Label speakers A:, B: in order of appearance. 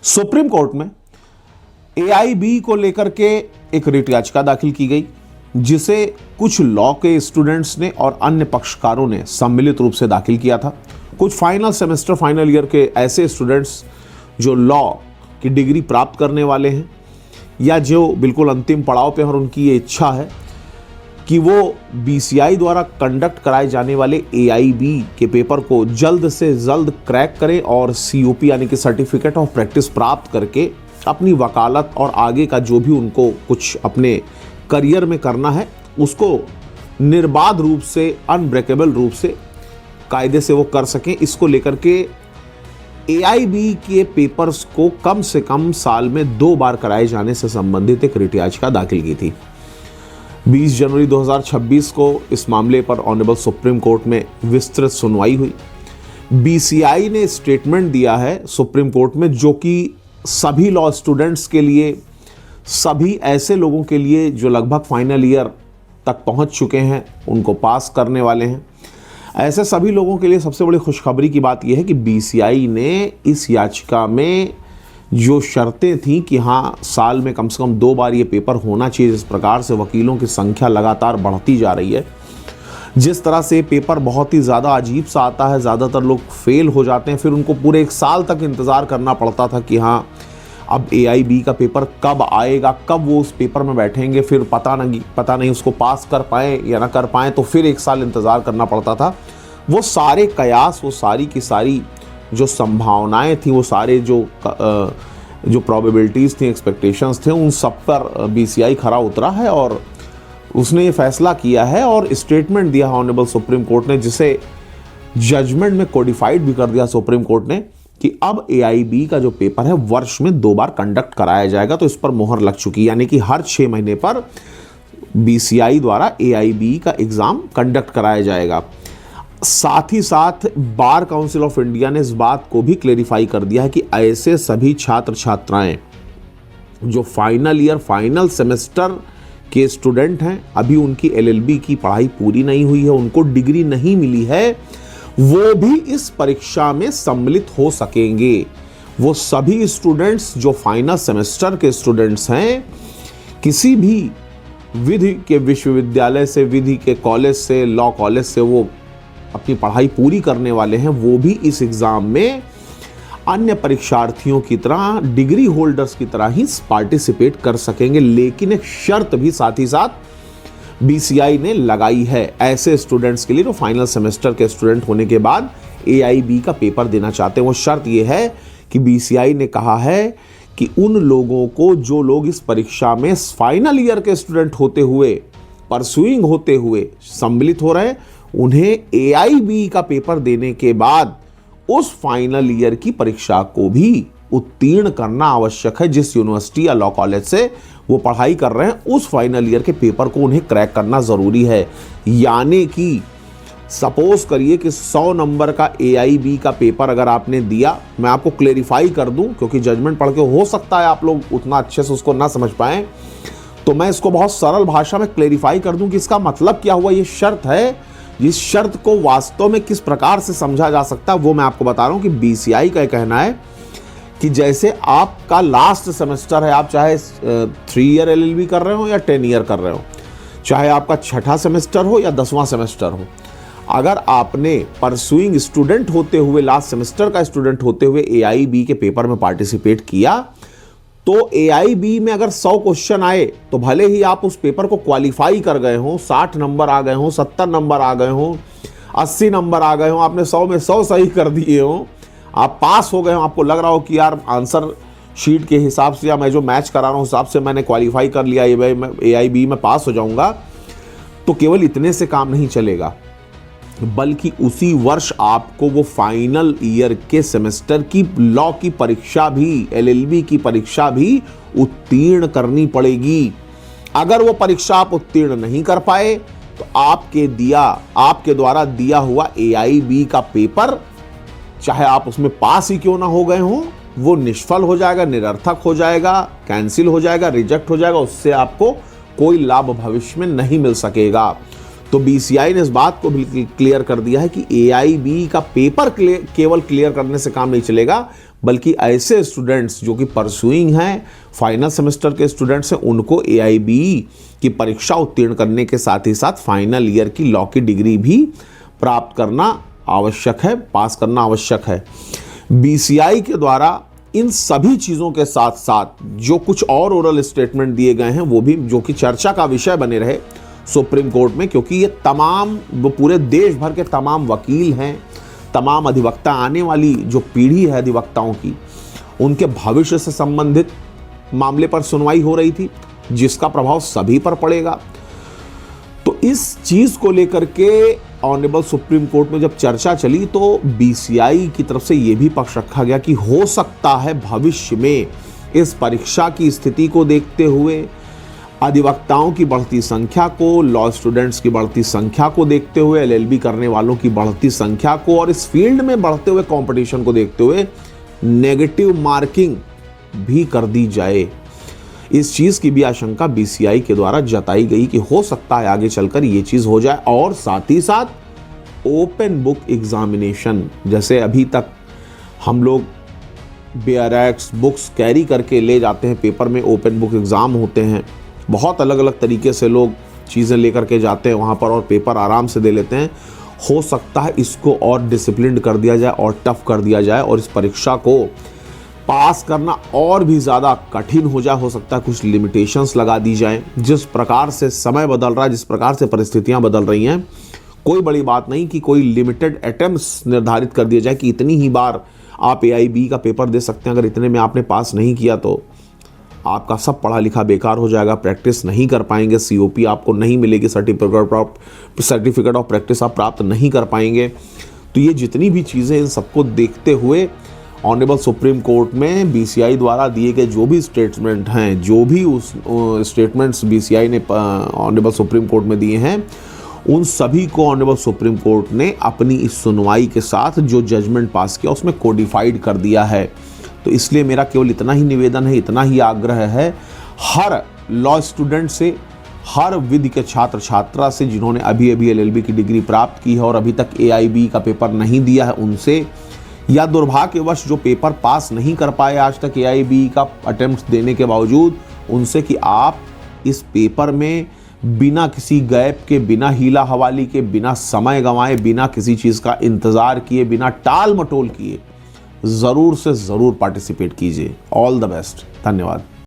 A: Supreme court में AIB को लेकर के एक रिट याचिका दाखिल की गई, जिसे कुछ लॉ के स्टूडेंट्स ने और अन्य पक्षकारों ने सम्मिलित रूप से दाखिल किया था। कुछ फाइनल सेमेस्टर फाइनल ईयर के ऐसे स्टूडेंट्स जो लॉ की डिग्री प्राप्त करने वाले हैं या जो बिल्कुल अंतिम पड़ाव पे हैं और उनकी ये इच्छा है कि वो बीसीआई द्वारा कंडक्ट कराए जाने वाले एआईबी के पेपर को जल्द से जल्द क्रैक करें और सीओपी यानी कि सर्टिफिकेट ऑफ प्रैक्टिस प्राप्त करके अपनी वकालत और आगे का जो भी उनको कुछ अपने करियर में करना है उसको निर्बाध रूप से, अनब्रेकेबल रूप से, कायदे से वो कर सकें। इसको लेकर के एआईबी के पेपर्स को कम से कम साल में 2 बार कराए जाने से संबंधित एक रिट याचिका दाखिल की थी। 20 जनवरी 2026 को इस मामले पर ऑनरेबल सुप्रीम कोर्ट में विस्तृत सुनवाई हुई। बीसीआई ने स्टेटमेंट दिया है सुप्रीम कोर्ट में, जो कि सभी लॉ स्टूडेंट्स के लिए, सभी ऐसे लोगों के लिए जो लगभग फाइनल ईयर तक पहुंच चुके हैं, उनको पास करने वाले हैं, ऐसे सभी लोगों के लिए सबसे बड़ी खुशखबरी की बात यह है कि बीसीआई ने इस याचिका में जो शर्तें थी कि हाँ साल में कम से कम 2 बार ये पेपर होना चाहिए, जिस प्रकार से वकीलों की संख्या लगातार बढ़ती जा रही है, जिस तरह से पेपर बहुत ही ज़्यादा अजीब सा आता है, ज़्यादातर लोग फेल हो जाते हैं, फिर उनको पूरे 1 साल तक इंतज़ार करना पड़ता था कि हाँ अब एआईबी का पेपर कब आएगा, कब वो उस पेपर में बैठेंगे, फिर पता नहीं उसको पास कर पाएँ या ना कर पाएँ, तो फिर 1 साल इंतज़ार करना पड़ता था। वो सारे कयास, वो सारी की सारी जो संभावनाएं थी, वो सारे जो प्रोबेबिलिटीज़ थी, एक्सपेक्टेशंस थे, उन सब पर बीसीआई खरा उतरा है और उसने ये फैसला किया है और स्टेटमेंट दिया ऑनरेबल सुप्रीम कोर्ट ने, जिसे जजमेंट में कोडिफाइड भी कर दिया सुप्रीम कोर्ट ने कि अब एआईबी का जो पेपर है वर्ष में 2 बार कंडक्ट कराया जाएगा। तो इस पर मोहर लग चुकी, यानी कि हर 6 महीने पर बीसीआई द्वारा एआईबी का एग्ज़ाम कंडक्ट कराया जाएगा। साथ ही साथ बार काउंसिल ऑफ इंडिया ने इस बात को भी क्लेरिफाई कर दिया है कि ऐसे सभी छात्र छात्राएं जो फाइनल ईयर, फाइनल सेमेस्टर के स्टूडेंट हैं, अभी उनकी एलएलबी की पढ़ाई पूरी नहीं हुई है, उनको डिग्री नहीं मिली है, वो भी इस परीक्षा में सम्मिलित हो सकेंगे। वो सभी स्टूडेंट्स जो फाइनल सेमेस्टर के स्टूडेंट्स हैं, किसी भी विधि के विश्वविद्यालय से, विधि के कॉलेज से, लॉ कॉलेज से वो अपनी पढ़ाई पूरी करने वाले हैं, वो भी इस एग्ज़ाम में अन्य परीक्षार्थियों की तरह, डिग्री होल्डर्स की तरह ही पार्टिसिपेट कर सकेंगे। लेकिन एक शर्त भी साथ ही साथ बीसीआई ने लगाई है ऐसे स्टूडेंट्स के लिए जो फाइनल सेमेस्टर के स्टूडेंट होने के बाद एआईबी का पेपर देना चाहते हैं। वो शर्त ये है कि बीसीआई ने कहा है कि उन लोगों को, जो लोग इस परीक्षा में फाइनल ईयर के स्टूडेंट होते हुए, परसुइंग होते हुए सम्मिलित हो रहे हैं, उन्हें एआईबी का पेपर देने के बाद उस फाइनल ईयर की परीक्षा को भी उत्तीर्ण करना आवश्यक है। जिस यूनिवर्सिटी या लॉ कॉलेज से वो पढ़ाई कर रहे हैं, उस फाइनल ईयर के पेपर को उन्हें क्रैक करना ज़रूरी है। यानी कि सपोज करिए कि 100 नंबर का एआईबी का पेपर अगर आपने दिया, मैं आपको क्लेरिफाई कर दूं क्योंकि जजमेंट पढ़ के हो सकता है आप लोग उतना अच्छे से उसको ना समझ पाएं, तो मैं इसको बहुत सरल भाषा में क्लेरिफाई कर दूं कि इसका मतलब क्या हुआ। ये शर्त है, इस शर्त को वास्तव में किस प्रकार से समझा जा सकता है वो मैं आपको बता रहा हूं कि बीसीआई का कहना है कि जैसे आपका लास्ट सेमेस्टर है, आप चाहे 3 ईयर एलएलबी कर रहे हो या 10 ईयर कर रहे हो, चाहे आपका 6ठा सेमेस्टर हो या 10वां सेमेस्टर हो, अगर आपने परसुइंग स्टूडेंट होते हुए, लास्ट सेमेस्टर का स्टूडेंट होते हुए एआईबी के पेपर में पार्टिसिपेट किया, तो एआईबी में अगर 100 क्वेश्चन आए तो भले ही आप उस पेपर को क्वालिफाई कर गए हो, 60 नंबर आ गए हो, 70 नंबर आ गए हो, 80 नंबर आ गए हो, आपने 100 में 100 सही कर दिए हो, आप पास हो गए हो, आपको लग रहा हो कि यार आंसर शीट के हिसाब से या मैं जो मैच करा रहा हूँ हिसाब से मैंने क्वालिफाई कर लिया, एआईबी में पास हो जाऊंगा, तो केवल इतने से काम नहीं चलेगा, बल्कि उसी वर्ष आपको वो फाइनल ईयर के सेमेस्टर की लॉ की परीक्षा भी, एलएलबी की परीक्षा भी उत्तीर्ण करनी पड़ेगी। अगर वो परीक्षा आप उत्तीर्ण नहीं कर पाए तो आपके द्वारा दिया हुआ एआईबी का पेपर, चाहे आप उसमें पास ही क्यों ना हो गए हो, वो निष्फल हो जाएगा, निरर्थक हो जाएगा, कैंसिल हो जाएगा, रिजेक्ट हो जाएगा, उससे आपको कोई लाभ भविष्य में नहीं मिल सकेगा। तो बीसीआई ने इस बात को बिल्कुल क्लियर कर दिया है कि एआईबी का पेपर केवल क्लियर करने से काम नहीं चलेगा, बल्कि ऐसे स्टूडेंट्स जो कि परसुइंग हैं, फाइनल सेमेस्टर के स्टूडेंट्स हैं, उनको एआईबी की परीक्षा उत्तीर्ण करने के साथ ही साथ फाइनल ईयर की लॉ की डिग्री भी प्राप्त करना आवश्यक है, पास करना आवश्यक है। बीसीआई के द्वारा इन सभी चीज़ों के साथ साथ जो कुछ और ओरल स्टेटमेंट दिए गए हैं वो भी, जो कि चर्चा का विषय बने रहे सुप्रीम कोर्ट में, क्योंकि ये तमाम, वो पूरे देश भर के तमाम वकील हैं, तमाम अधिवक्ता, आने वाली जो पीढ़ी है अधिवक्ताओं की, उनके भविष्य से संबंधित मामले पर सुनवाई हो रही थी, जिसका प्रभाव सभी पर पड़ेगा। तो इस चीज़ को लेकर के ऑनरेबल सुप्रीम कोर्ट में जब चर्चा चली तो बीसीआई की तरफ से ये भी पक्ष रखा गया कि हो सकता है भविष्य में इस परीक्षा की स्थिति को देखते हुए, अधिवक्ताओं की बढ़ती संख्या को, लॉ स्टूडेंट्स की बढ़ती संख्या को देखते हुए, एलएलबी करने वालों की बढ़ती संख्या को और इस फील्ड में बढ़ते हुए कंपटीशन को देखते हुए नेगेटिव मार्किंग भी कर दी जाए। इस चीज़ की भी आशंका बीसीआई के द्वारा जताई गई कि हो सकता है आगे चलकर ये चीज़ हो जाए। और साथ ही साथ ओपन बुक एग्जामिनेशन, जैसे अभी तक हम लोग BRX बुक्स कैरी करके ले जाते हैं पेपर में, ओपन बुक एग्ज़ाम होते हैं, बहुत अलग अलग तरीके से लोग चीज़ें लेकर के जाते हैं वहाँ पर और पेपर आराम से दे लेते हैं। हो सकता है इसको और डिसिप्लिन कर दिया जाए और टफ कर दिया जाए और इस परीक्षा को पास करना और भी ज़्यादा कठिन हो जाए। हो सकता है कुछ लिमिटेशंस लगा दी जाएं। जिस प्रकार से समय बदल रहा है, जिस प्रकार से परिस्थितियां बदल रही हैं, कोई बड़ी बात नहीं कि कोई लिमिटेड अटेम्प्ट्स निर्धारित कर दिया जाए कि इतनी ही बार आप एआईबी का पेपर दे सकते हैं, अगर इतने में आपने पास नहीं किया तो आपका सब पढ़ा लिखा बेकार हो जाएगा, प्रैक्टिस नहीं कर पाएंगे, सीओपी आपको नहीं मिलेगी, सर्टिफिकेट ऑफ प्रैक्टिस आप प्राप्त नहीं कर पाएंगे। तो ये जितनी भी चीज़ें, इन सबको देखते हुए ऑनरेबल सुप्रीम कोर्ट में बीसीआई द्वारा दिए गए जो भी स्टेटमेंट हैं, जो भी उस स्टेटमेंट्स बीसीआई ने ऑनरेबल सुप्रीम कोर्ट में दिए हैं, उन सभी को ऑनरेबल सुप्रीम कोर्ट ने अपनी इस सुनवाई के साथ जो जजमेंट पास किया उसमें कोडिफाइड कर दिया है। तो इसलिए मेरा केवल इतना ही निवेदन है, इतना ही आग्रह है हर लॉ स्टूडेंट से, हर विधि के छात्र छात्रा से जिन्होंने अभी अभी एलएलबी की डिग्री प्राप्त की है और अभी तक एआईबी का पेपर नहीं दिया है उनसे, या दुर्भाग्यवश जो पेपर पास नहीं कर पाए आज तक एआईबी का अटेम्प्ट देने के बावजूद, उनसे कि आप इस पेपर में बिना किसी गैप के, बिना हीला हवाली के, बिना समय गंवाए, बिना किसी चीज़ का इंतज़ार किए, बिना टाल मटोल किए ज़रूर से ज़रूर पार्टिसिपेट कीजिए। All the best. धन्यवाद।